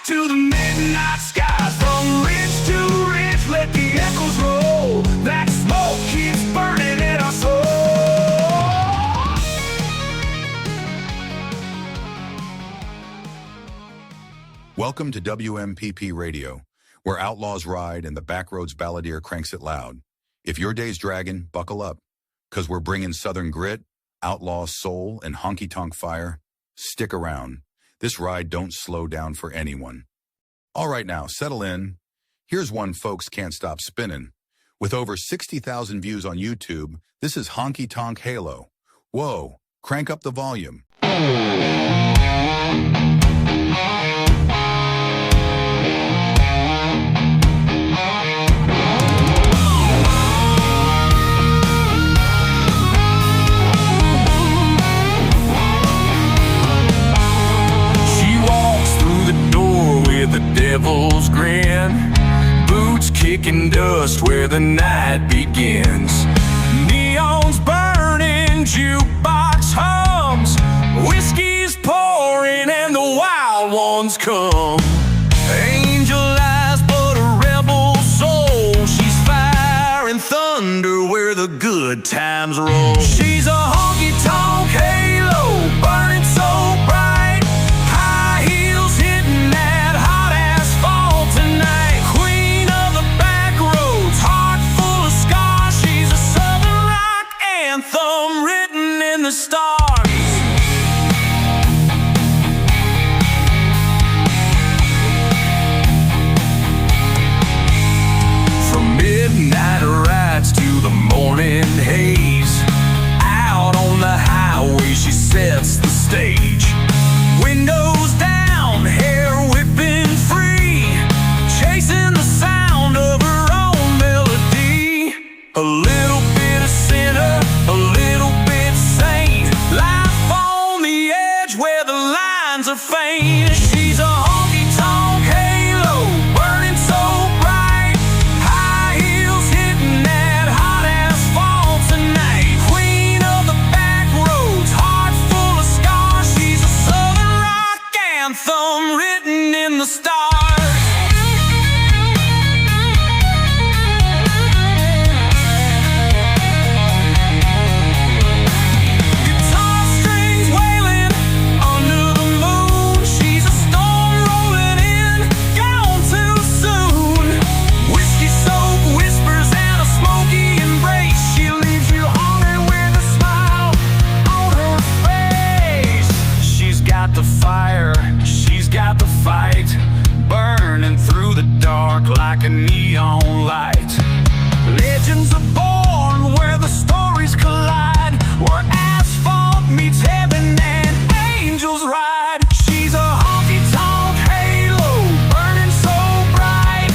to the midnight skies. From ridge to ridge, let the echoes roll. That smoke keeps burning in our soul. Welcome to WMPP Radio, where outlaws ride and the Backroads Balladeer cranks it loud. If your day's dragging, buckle up, because we're bringing Southern grit, outlaw soul, and honky-tonk fire. Stick around. This ride don't slow down for anyone. All right now, settle in. Here's one folks can't stop spinning. With over 60,000 views on YouTube, this is Honky-Tonk Halo. Whoa, crank up the volume. The devil's grin, boots kicking dust where the night begins. Neons burning, jukebox hums, whiskey's pouring and the wild ones come. Angel eyes but a rebel soul, she's fire and thunder where the good times roll. She's a honky-tonk halo, burning so bright, high heels hitting that hot asphalt tonight. Queen of the backroads, heart full of scars. She's a southern rock anthem written in the stars. From midnight rides to the morning haze, out on the highway she sets the stage. Windows down, hair whipping free, chasing the sound of her own melody. A little bit of sinner, a little bit saint, life on the edge where the lines are faint. She's a honky-tonk halo, burning so bright, high heels hitting that hot asphalt tonight. Queen of the backroads, heart full of scars. She's a southern rock anthem written in the stars. Guitar strings wailing under the moon. She's a storm rolling in, gone too soon. Whiskey-soaked whispers and a smoky embrace. She leaves you haunted with a smile on her face. She's got the fire, she's got the fight, burning through the dark like a neon light. Legends are born where the stories collide, where asphalt meets heaven and angels ride. She's a honky-tonk halo, burning so bright,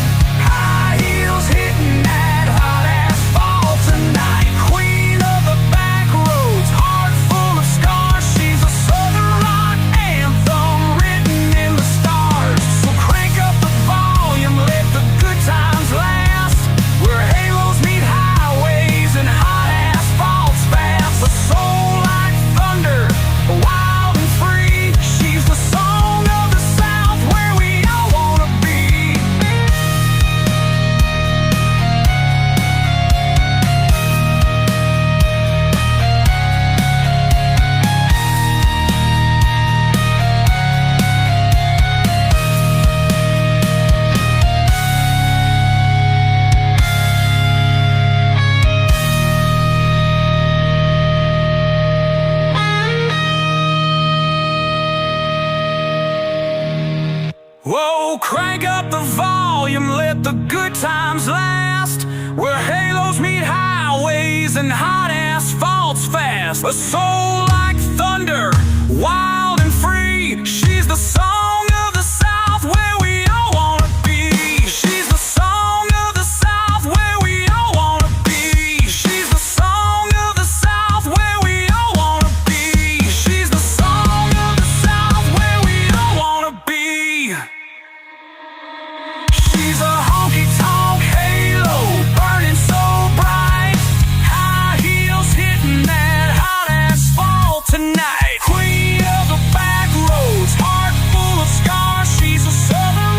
high heels hitting that hot asphalt tonight. Queen of the backroads, heart full of scars. She's a southern rock anthem written in the stars. So crank up the volume, let the good times last, where halos meet highways and hot asphalt's fast. A soul like thunder, wild and free. She's the song of the South where we all wanna be. Whoa, crank up the volume, let the good times last, where halos meet highways and hot asphalt's fast. A soul like thunder, wild and free. She's the song of the South where we all wanna be. She's the song of the South where we all wanna be. She's the song of the South where we all wanna be. She's the song of the South where we all wanna be. She's a honky-tonk halo, burning so bright, high heels hitting that hot asphalt tonight. Queen of the backroads, heart full of scars. She's a southern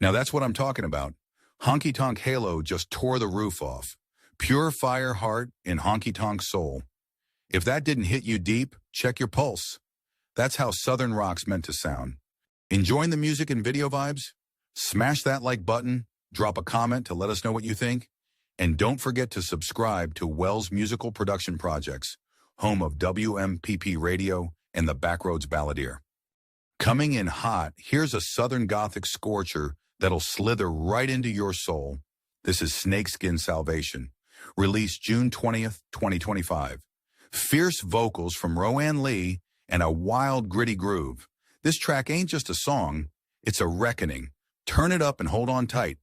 Now that's what I'm talking about. Honky-Tonk Halo just tore the roof off. Pure fire heart in honky-tonk soul. If that didn't hit you deep, check your pulse. That's how Southern rock's meant to sound. Enjoying the music and video vibes? Smash that like button, drop a comment to let us know what you think, and don't forget to subscribe to Wells Musical Production Projects, home of WMPP Radio and the Backroads Balladeer. Coming in hot, here's a Southern Gothic scorcher that'll slither right into your soul. This is Snakeskin Salvation, released June 20th, 2025. Fierce vocals from Roanne Lee and a wild, gritty groove. This track ain't just a song, it's a reckoning. Turn it up and hold on tight.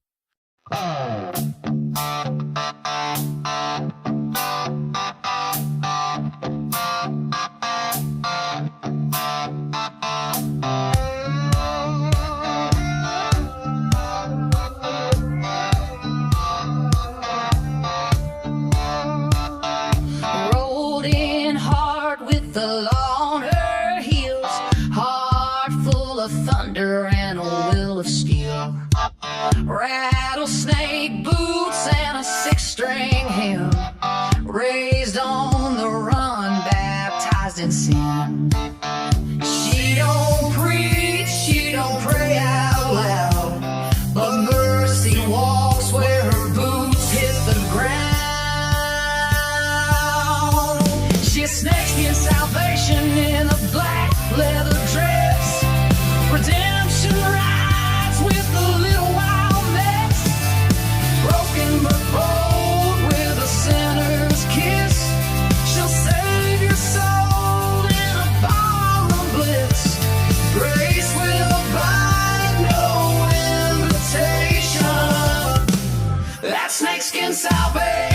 Rolled in hard with the law on her heels, heart full of thunder and a will of steel. Rattlesnake boots and a six-string hymn, raised on the run, baptized in sin. She don't preach, she don't pray out loud, but mercy walks where her boots hit the ground. She's snakeskin salvation in a black leather dress. Redemption rides with a little wild mess. Broken but bold with a sinner's kiss. She'll save your soul in a bar of bliss. Grace will abide, no invitation. That's snakeskin salvation.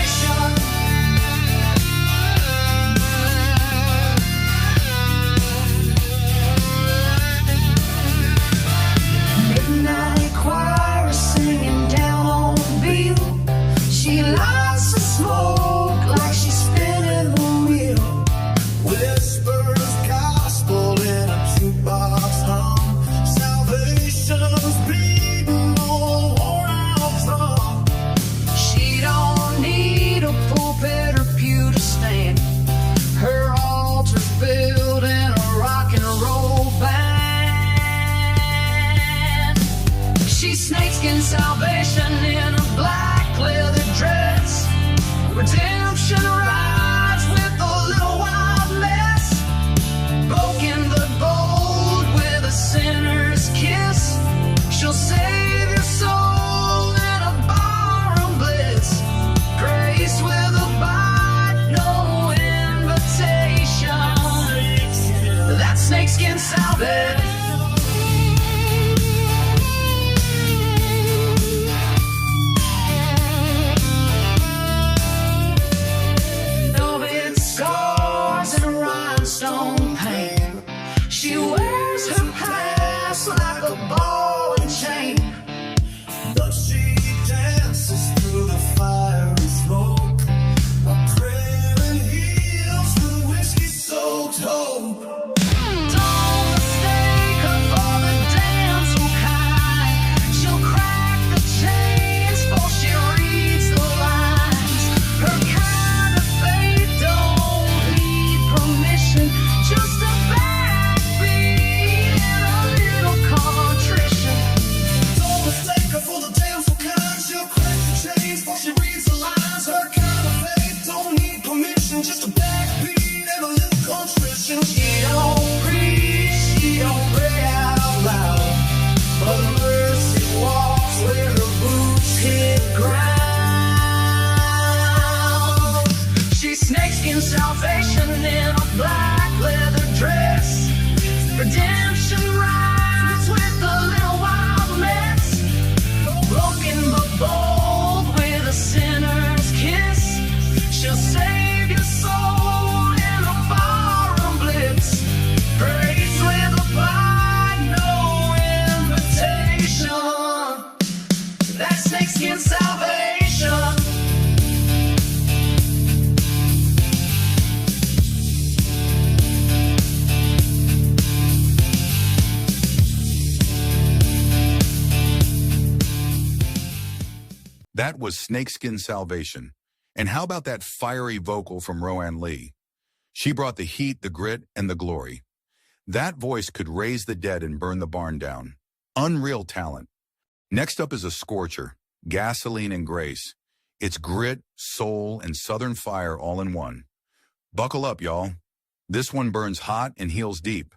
Midnight choir singing down on the bill. She lights the smoke like she's spinning the wheel. Whispers gospel in a jukebox hum. Salvation's beating on a worn out drum. She don't need a pulpit or pew to stand. Her altar's built in a rock and roll band. She's snakeskin salvation in a black leather dress. Redemption rides with a little wild mess. Broken but bold with a sinner's kiss. She'll save your soul in a bar of bliss. Grace will abide, no invitation. That's snakeskin salvation. Velvet scars and a rhinestone pain. She wears her past like a ball and chain. But she dances through the fire and smoke, while prayer and heals with whiskey-soaked hope. Don't mistake her for the damsel kind. She'll crack the chains before she reads the lines. Her kind of faith don't need permission, just a backbeat and a little contrition. Don't mistake her for the damsel kind. She'll crack the chains before she reads the lines. Her kind of faith don't need permission, just a backbeat and a little contrition. She don't preach, she don't pray out loud, but mercy walks where her boots hit ground. She's snakeskin salvation in a black leather dress. Redemption rides with a little wild mess. Broken but bold with a sinner's kiss. She'll save your soul in a bar of bliss. Praise with abide, no invitation. That's snakeskin salvation. That was Snakeskin Salvation. And how about that fiery vocal from Roanne Lee? She brought the heat, the grit, and the glory. That voice could raise the dead and burn the barn down. Unreal talent. Next up is a scorcher, Gasoline and Grace. It's grit, soul, and southern fire all in one. Buckle up, y'all. This one burns hot and heals deep.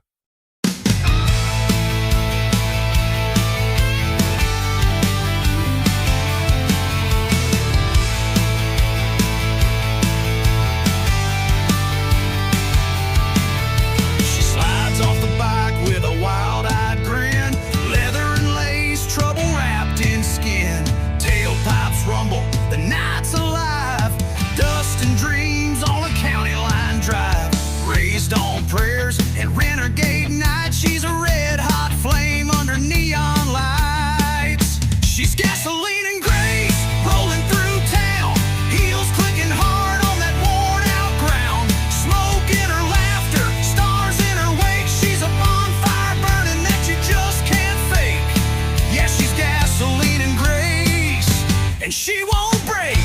Off the bike with a wild-eyed grin, leather and lace, trouble wrapped in skin. Tailpipes rumble, the night's alive. Dust and dreams on a county line drive. Raised on prayers and renegade night. She's a red-hot flame under neon lights. She's gasoline and grace, rolling through town. Heels clicking hard on that worn-out ground. Smoke in her laughter, stars in her wake. She's a bonfire burning that you just can't fake. Yeah, she's gasoline and grace, and she won't break.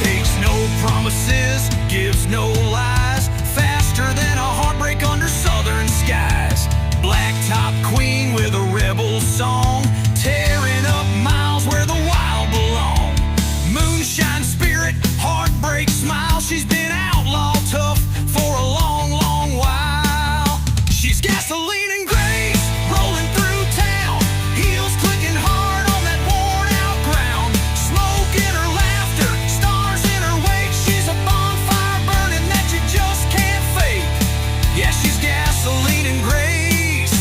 Takes no promises, gives no lies. Faster than a heartbreak under southern skies. Blacktop queen with a rebel song, tearing up miles where the wild belong. Moonshine spirit, heartbreak smile. She's been outlaw tough for a long, long while. She's gasoline and grace, rolling through town. Heels clicking hard on that worn out ground. Smoke in her laughter, stars in her wake. She's a bonfire burning that you just can't fake. Yeah, she's gasoline and grace,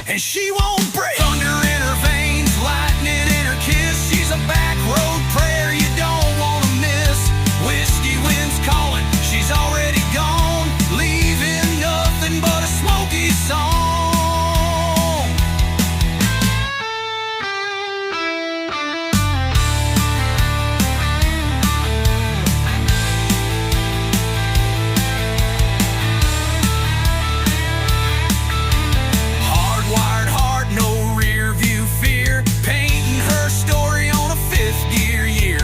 and she won't break. Thunder in her veins, lightning in her kiss. She's a back road prayer you don't want to miss. Whiskey wind's calling, she's already gone, leaving nothing but a smoky song. Hardwired heart, no rear view fear. Painting her story on a fifth gear year.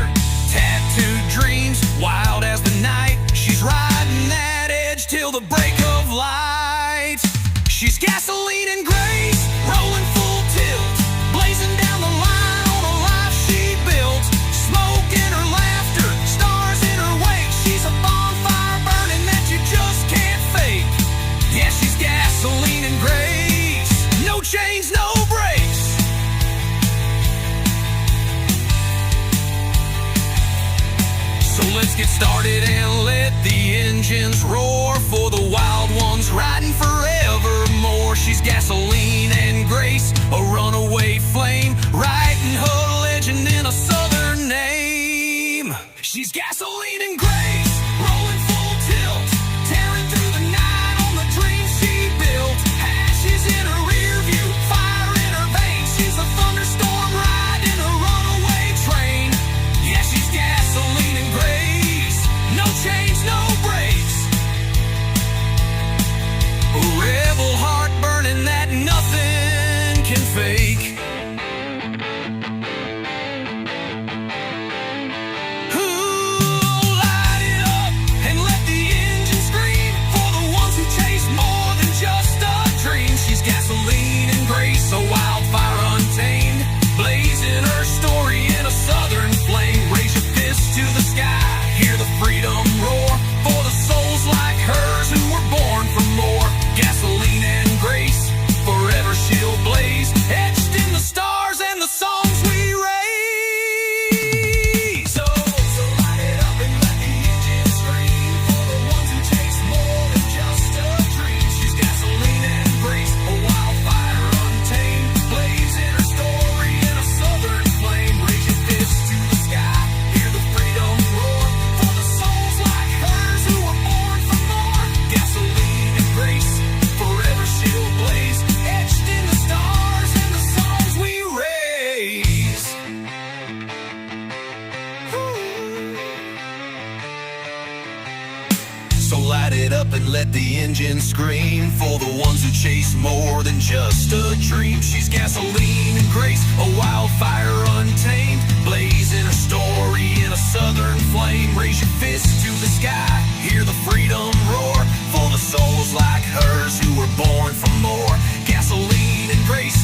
Tattooed dreams, wild as the night. She's riding that edge till the break of light. She's gasoline and grace, rolling full tilt. Blazing down the line on a life she built. Smoke in her laughter, stars in her wake. She's a bonfire burning that you just can't fake. Yeah, she's gasoline and grace. No chains, no brakes. So let's get started and let the engines roar for the wild ones riding forevermore. She's gasoline and grace, a runaway flame, writing her legend in a southern name. She's gasoline and grace, rolling full tilt, tearing through the night on the dreams she built. Ashes in her rear view, fire in her veins. She's a thunderstorm riding a runaway train. Yeah, she's gasoline and grace. No change, no brakes. Ooh, So light it up and let the engine scream for the ones who chase more than just a dream. She's gasoline and grace, a wildfire untamed, blazing her story in a southern flame. Raise your fist to the sky, hear the freedom roar for the souls like hers who were born for more. Gasoline and grace,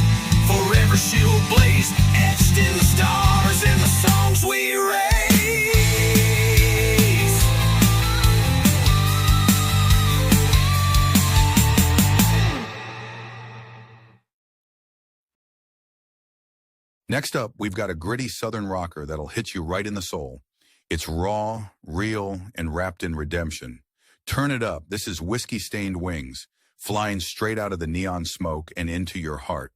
forever she'll blaze, etched in the stars in the songs we raise. Next up, we've got a gritty southern rocker that'll hit you right in the soul. It's raw, real, and wrapped in redemption. Turn it up. This is Whiskey-Stained Wings, flying straight out of the neon smoke and into your heart.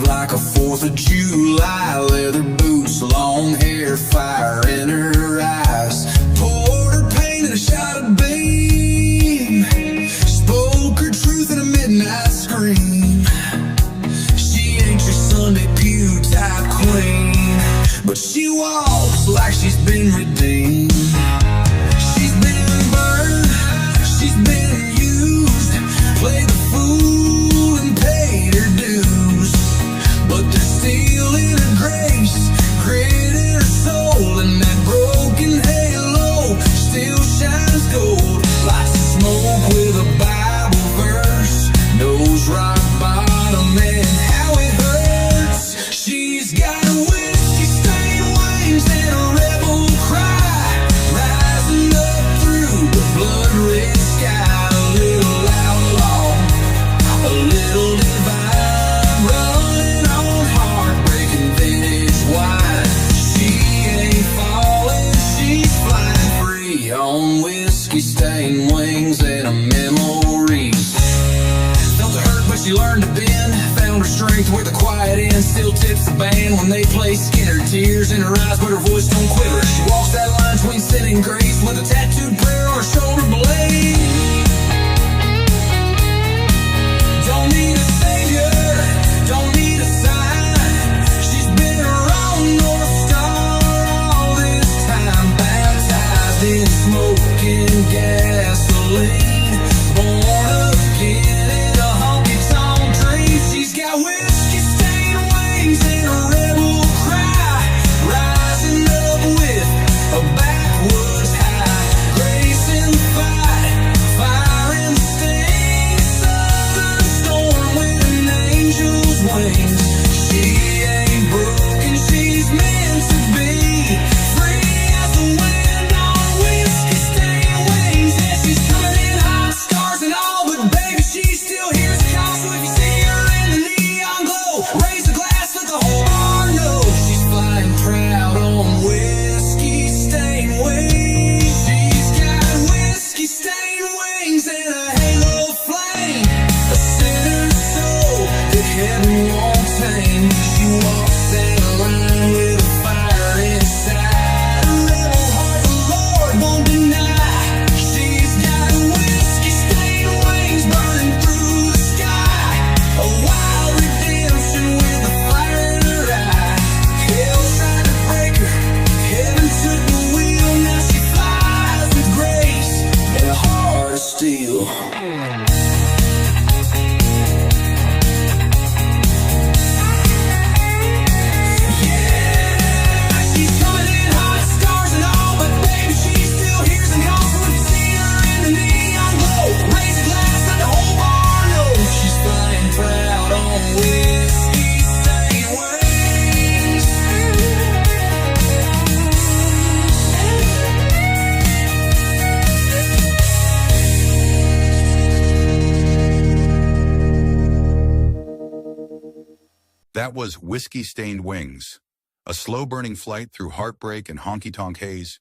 Like a 4th of July, leather boots, long hair, fire in her eyes. Poured her pain in a shot of beam, spoke her truth in a midnight scream. She ain't your Sunday pew type queen, but she walks like she's been redeemed. She's been burned, she's been used, played the fool and paid her dues. But there's steel in her grace, grit in her soul, and that broken halo still shines gold. Like smoke with a Bible verse, knows rock bottom and how it hurts. She's got whiskey-stained wings and a rebel cry, rising up through the blood-red sky. A little outlaw, a little divine, running on heartbreaking vintage wine. She ain't falling, she's flying free on whiskey-stained wings and a memory. Felt the hurt, but she learned to bend. Found her strength where the quiet end still tips the band when they play Skinner. Tears in her eyes, but her voice don't quiver. She walks that line between sin and grace with a tattooed prayer on her shoulder blade. Don't need a savior, don't need a sign. She's been her own North Star all this time, baptized in smoke and gasoline, born again in a honky-tonk dream. She's got whiskey-stained wings and a rebel cry, rising up with a backwoods high. Grace in the fight, fire in the sting, southern storm with an angel's wings. She ain't broken, she's meant to be free as the wind on whiskey-stained wings. And she's coming in hot, scars and all, but baby, she still hears the call. So if you see her in the neon glow, raise a glass, let the whole bar know she's flying proud on whiskey-stained wings. She's got whiskey-stained wings and a halo of flame, a sinner's soul that heaven won't tame. She walks that line with a fire inside, a rebel heart the Lord won't deny. She's got whiskey-stained wings burning through the sky, a wild redemption with a fire in her eye. Hell tried to break her, heaven took the wheel. Now she flies with grace and a heart of steel. She's coming in hot, scars and all, but baby, she still hears and calls. So if you see her in the neon glow, raise a glass, let the whole bar know she's flying proud on whiskey-stained wings. That was Whiskey-Stained Wings, a slow-burning flight through heartbreak and honky-tonk haze.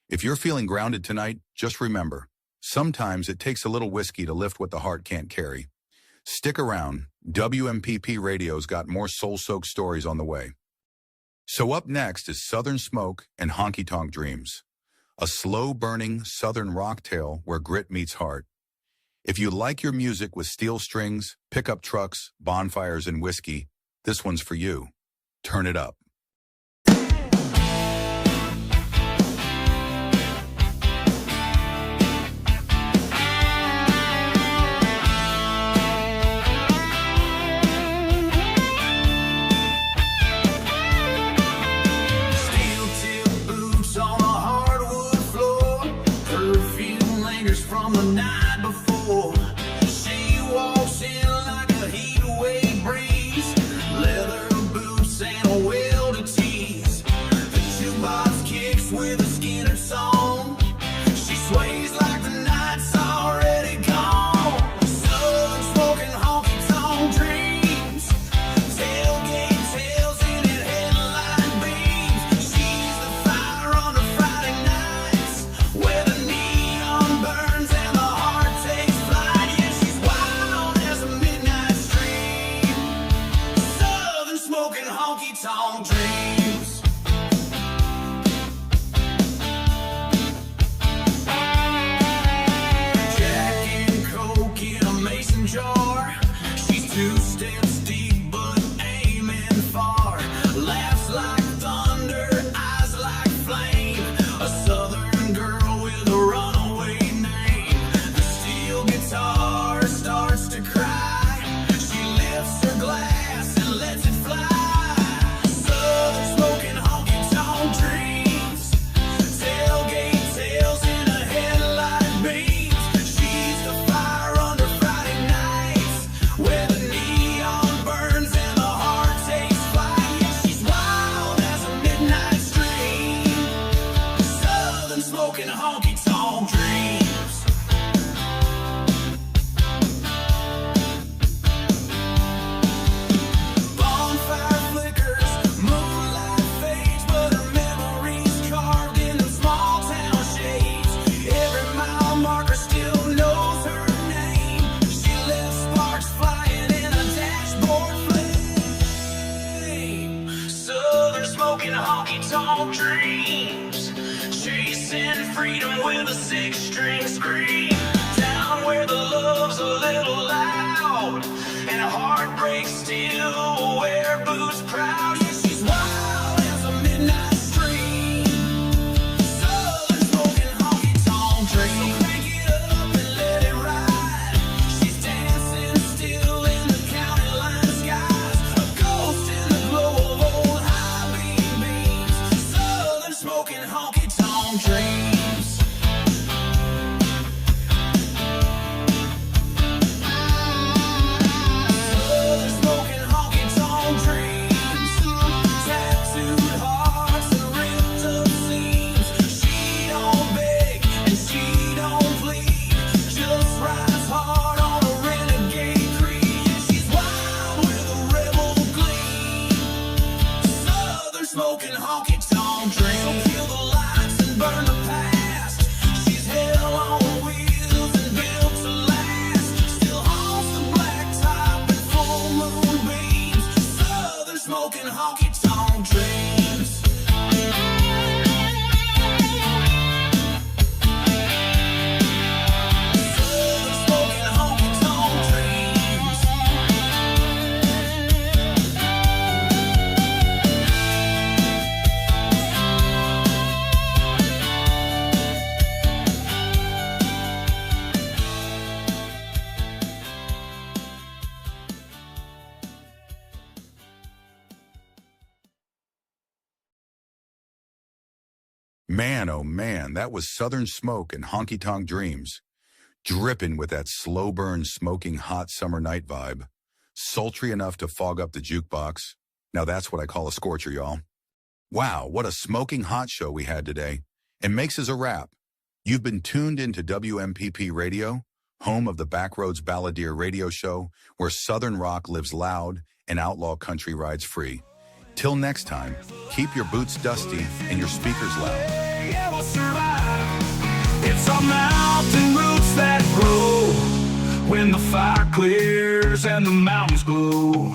If you're feeling grounded tonight, just remember, sometimes it takes a little whiskey to lift what the heart can't carry. Stick around. WMPP Radio's got more soul-soaked stories on the way. So up next is Southern Smoke and Honky-Tonk Dreams, a slow-burning Southern rock tale where grit meets heart. If you like your music with steel strings, pickup trucks, bonfires, and whiskey, this one's for you. Turn it up. From the night before, she walks in like a heat wave breeze, leather boots and a welded tees. The jukebox kicks with a Skinner song. She sways like the night's already gone. Southern smoking honky-tonk dreams, tailgate tails in it, headlight beams. She's the fire on the Friday nights where the neon burns and the heart takes flight. Yeah, she's wild as a midnight stream. Southern smoking honky-tonk dreams. Jack and Coke in a mason jar. She's 2 steps deep but aiming far. Laughs like thunder, eyes like flame. A southern girl with a runaway name. The steel guitar starts to cry. She lifts her glass and lets it fly. Southern smoking honky-tonk dreams. Tailgate tails in a headlight beams. She's the fire under Friday nights where the neon burns and the heart takes flight. Yeah, she's wild as a midnight stream. Southern smoking honky-tonk dreams. Bonfire flickers, moonlight fades, but her memories carved in them small town shades. Every mile marker still knows her name. She left sparks flying in a dashboard flame. Southern smoking honky-tonk dreams, chasing freedom with a 6-string scream. Down where the love's a little loud and heartbreak still wear boots proud. Yeah, she's wild as a midnight stream. Southern smoking honky-tonk dreams. So crank it up and let it ride. She's dancing still in the county line skies, a ghost in the glow of old high beam beams. Southern smoking honky-tonk dreams. Southern smoking honky-tonk dreams. Tattooed hearts and ripped up seams. She don't beg and she don't plead, just rides hard on a renegade creed. Yeah, she's wild with a rebel gleam. Southern smoking honky-tonk dreams. So kill the lights and burn the past. She's hell on wheels and built to last. Still haunts the black top and full moon beams. Southern smoking honky-tonk dreams. Southern smoking honky-tonk dreams. Man, oh man, that was Southern Smoke and Honky-Tonk Dreams, dripping with that slow burn, smoking hot summer night vibe, sultry enough to fog up the jukebox. Now that's what I call a scorcher, y'all. Wow, what a smoking hot show we had today. It makes us a wrap. You've been tuned into WMPP Radio, home of the Backroads Balladeer Radio Show, where Southern rock lives loud and outlaw country rides free. Till next time, keep your boots dusty and your speakers loud. Yeah, we'll survive. It's our mountain roots that grow when the fire clears and the mountains glow.